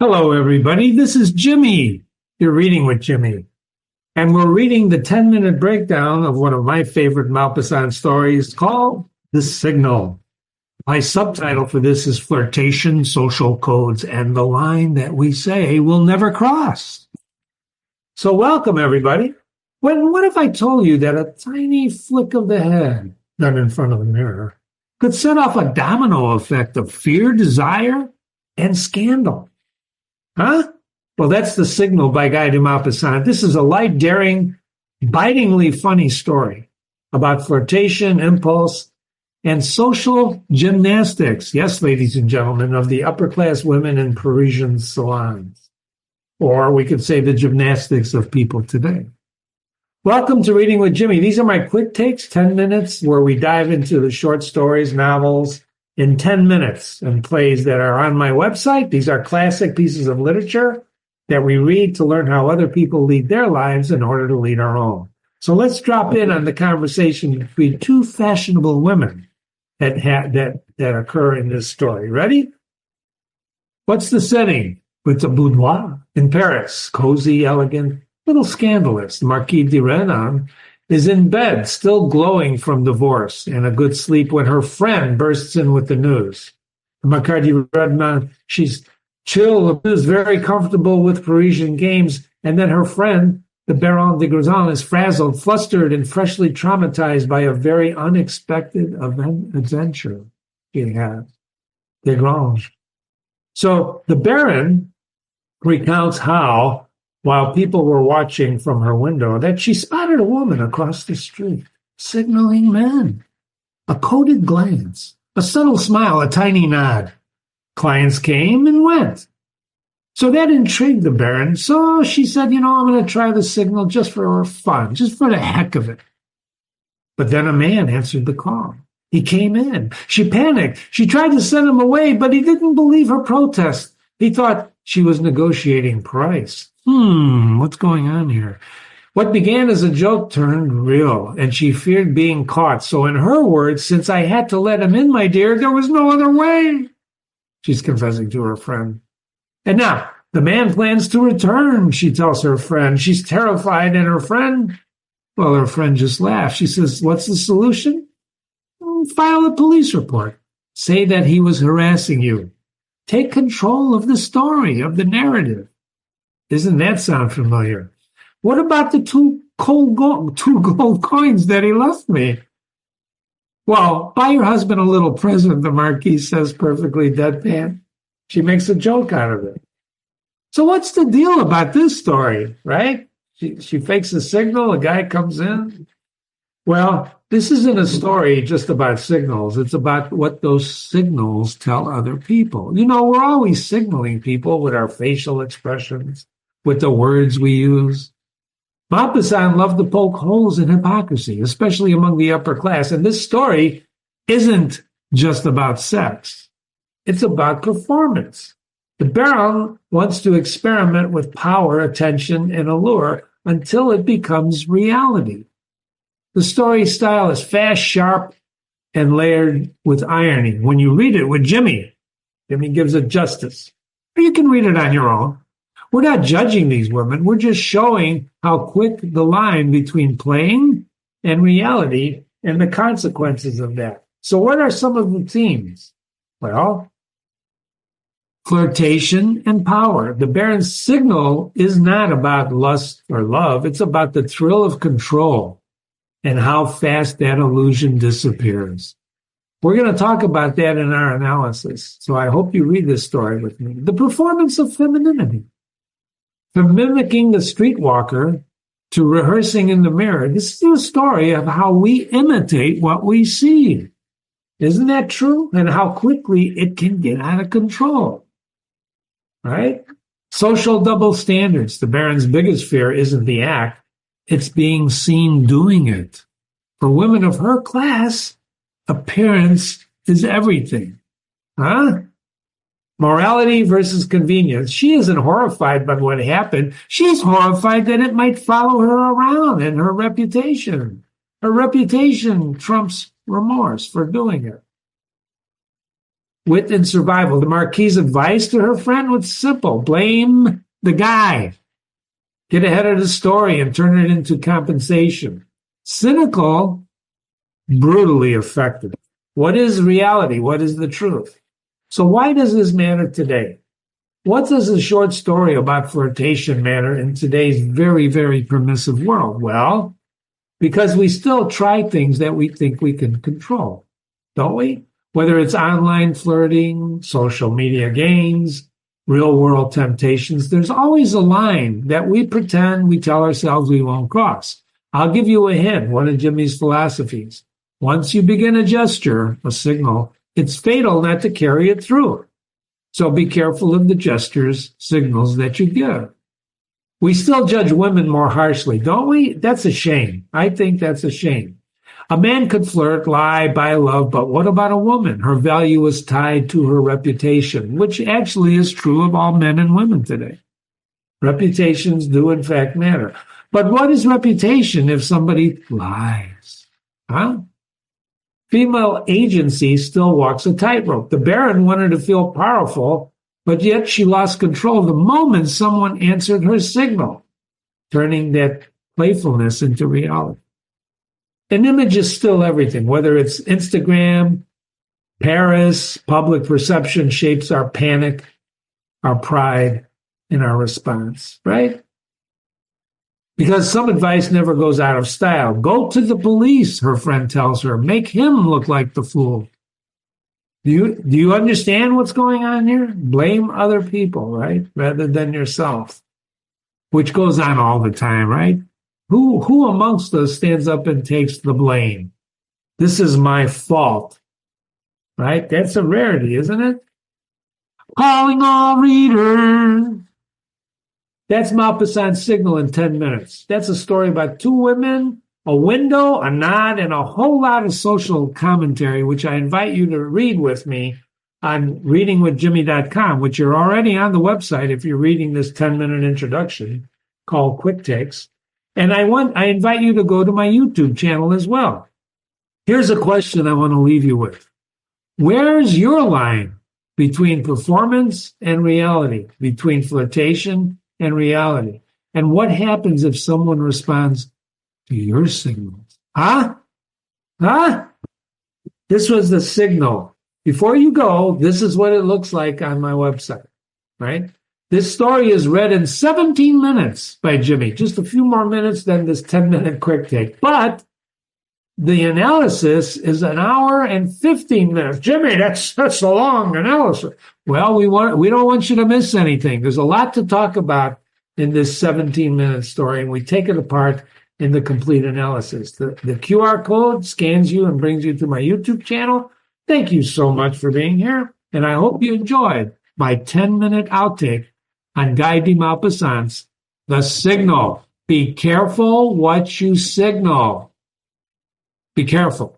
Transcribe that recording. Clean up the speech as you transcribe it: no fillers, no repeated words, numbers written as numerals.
Hello, everybody. This is Jimmy. You're reading with Jimmy. And we're reading the 10-minute breakdown of one of my favorite Maupassant stories called The Signal. My subtitle for this is Flirtation, Social Codes, and the Line That We Say We'll Never Cross. So welcome, everybody. What if I told you that a tiny flick of the head done in front of a mirror could set off a domino effect of fear, desire, and scandal? Huh? Well, that's The Signal by Guy de Maupassant. This is a light, daring, bitingly funny story about flirtation, impulse, and social gymnastics. Yes, ladies and gentlemen, of the upper-class women in Parisian salons. Or we could say the gymnastics of people today. Welcome to Reading with Jimmy. These are my quick takes, 10 minutes, where we dive into the short stories, novels, in 10 minutes, and plays that are on my website. These are classic pieces of literature that we read to learn how other people lead their lives in order to lead our own. So let's drop in on the conversation between two fashionable women that occur in this story. Ready? What's the setting? It's a boudoir in Paris, cozy, elegant, little scandalous. The Marquise de Renan is in bed, still glowing from divorce and a good sleep when her friend bursts in with the news. The Marquise de Renan, she's chill, is very comfortable with Parisian games, and then her friend, the Baron de Grazon, is frazzled, flustered, and freshly traumatized by a very unexpected adventure he had. De Grange. So the Baron recounts how, while people were watching from her window, that she spotted a woman across the street, signaling men. A coded glance, a subtle smile, a tiny nod. Clients came and went. So that intrigued the Baron. So she said, I'm going to try the signal just for fun, just for the heck of it. But then a man answered the call. He came in. She panicked. She tried to send him away, but he didn't believe her protest. He thought she was negotiating price. What's going on here? What began as a joke turned real, and she feared being caught. So in her words, since I had to let him in, my dear, there was no other way. She's confessing to her friend. And now, the man plans to return, she tells her friend. She's terrified, and her friend just laughs. She says, what's the solution? File a police report. Say that he was harassing you. Take control of the story, of the narrative. Doesn't that sound familiar? What about the two gold coins that he left me? Well, buy your husband a little present, the Marquise says perfectly deadpan. She makes a joke out of it. So what's the deal about this story, right? She fakes a signal, a guy comes in. Well, this isn't a story just about signals. It's about what those signals tell other people. We're always signaling people with our facial expressions, with the words we use. Maupassant loved to poke holes in hypocrisy, especially among the upper class. And this story isn't just about sex. It's about performance. The Baron wants to experiment with power, attention, and allure until it becomes reality. The story style is fast, sharp, and layered with irony. When you read it with Jimmy gives it justice. Or you can read it on your own. We're not judging these women. We're just showing how quick the line between playing and reality and the consequences of that. So what are some of the themes? Well, flirtation and power. The Baron's signal is not about lust or love. It's about the thrill of control and how fast that illusion disappears. We're going to talk about that in our analysis. So I hope you read this story with me. The performance of femininity. From mimicking the streetwalker to rehearsing in the mirror, this is a story of how we imitate what we see. Isn't that true? And how quickly it can get out of control. Right? Social double standards. The Baron's biggest fear isn't the act. It's being seen doing it. For women of her class, appearance is everything. Huh? Morality versus convenience. She isn't horrified by what happened. She's horrified that it might follow her around and her reputation. Her reputation trumps remorse for doing it. Wit and survival. The Marquis's advice to her friend was simple. Blame the guy. Get ahead of the story and turn it into compensation. Cynical, brutally effective. What is reality? What is the truth? So why does this matter today? What does a short story about flirtation matter in today's very, very permissive world? Well, because we still try things that we think we can control, don't we? Whether it's online flirting, social media games, real world temptations, there's always a line that we pretend we tell ourselves we won't cross. I'll give you a hint, one of Jimmy's philosophies. Once you begin a gesture, a signal, it's fatal not to carry it through. So be careful of the gestures, signals that you give. We still judge women more harshly, don't we? That's a shame. I think that's a shame. A man could flirt, lie, buy love, but what about a woman? Her value is tied to her reputation, which actually is true of all men and women today. Reputations do in fact matter. But what is reputation if somebody lies? Huh? Female agency still walks a tightrope. The Baron wanted to feel powerful, but yet she lost control the moment someone answered her signal, turning that playfulness into reality. An image is still everything, whether it's Instagram, Paris, public perception shapes our panic, our pride, and our response, right? Because some advice never goes out of style. Go to the police, her friend tells her. Make him look like the fool. Do you understand what's going on here? Blame other people, right? Rather than yourself, which goes on all the time, right? Who amongst us stands up and takes the blame? This is my fault, right? That's a rarity, isn't it? Calling all readers. That's Maupassant's signal in 10 minutes. That's a story about two women, a window, a nod, and a whole lot of social commentary, which I invite you to read with me on readingwithjimmy.com, which you're already on the website if you're reading this 10-minute introduction called QuickTakes. And I invite you to go to my YouTube channel as well. Here's a question I want to leave you with. Where's your line between performance and reality, between flirtation and reality? And what happens if someone responds to your signals? Huh? This was the signal. Before you go, this is what it looks like on my website, right? This story is read in 17 minutes by Jimmy, just a few more minutes than this 10-minute quick take. But the analysis is an hour and 15 minutes. Jimmy, that's a long analysis. Well, we don't want you to miss anything. There's a lot to talk about in this 17-minute story, and we take it apart in the complete analysis. The QR code scans you and brings you to my YouTube channel. Thank you so much for being here, and I hope you enjoyed my 10-minute outtake on Guy de Maupassant's The Signal. Be careful what you signal. Be careful.